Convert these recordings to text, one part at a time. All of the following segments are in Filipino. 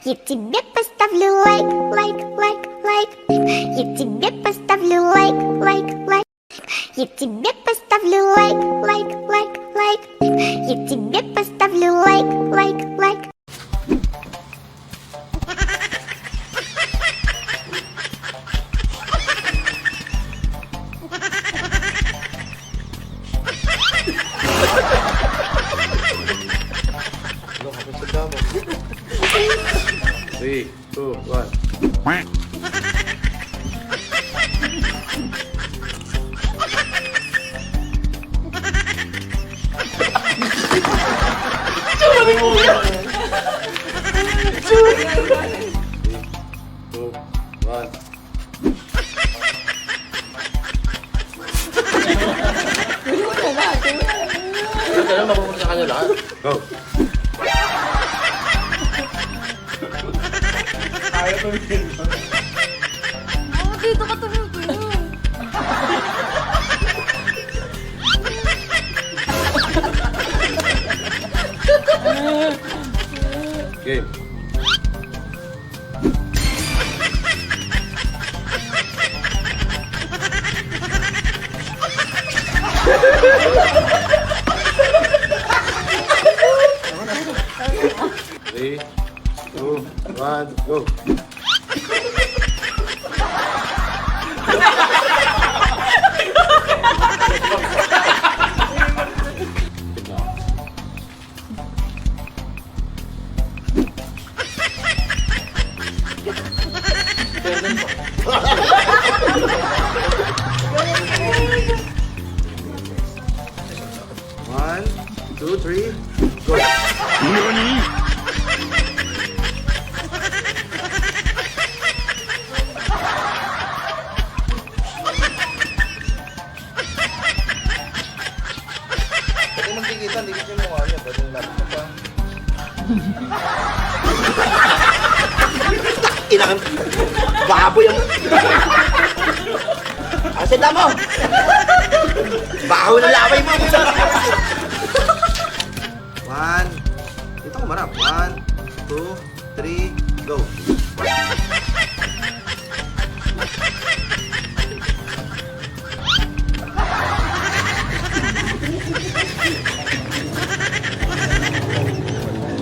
Я тебе поставлю лайк, лайк, лайк, лайк. Я тебе поставлю лайк, лайк, лайк. Я тебе поставлю лайк, лайк, лайк, лайк. Я тебе поставлю лайк, лайк, лайк. Ano ka pa sa damo? 3, 2, 1. Two, one. Ano mapupunta sa kanya lahat? Go! Dito ka tumingin. Game. Three, two, one, go. One, two, three, go. Pwede magdikitan, dikit yung mukha niya. Pwede lapit mo pa. Inang baboy ang asin na mo baho na laway mo. One, dito ko marap. 1, 2, 3, go.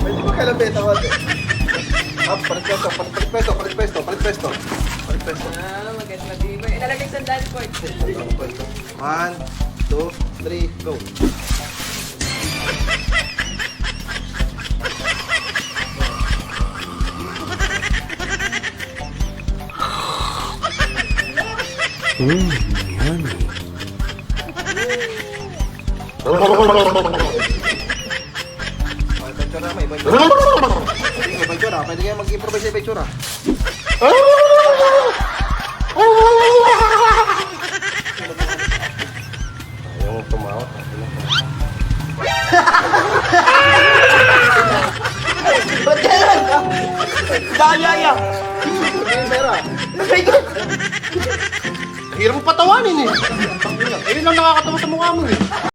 Pwede ba kailan beta ko ate? Palit pesto. Maganda di ba? Ilalagay sa dad point. 1, 2, 3, go. May itsura. Pwede kayo mag-improvise sa itsura. Ayaw mo tumawat. Ba't yan? Daya. Pera. Hirap mo patawanin eh. Ayun lang nakakatawa sa mukha mo eh.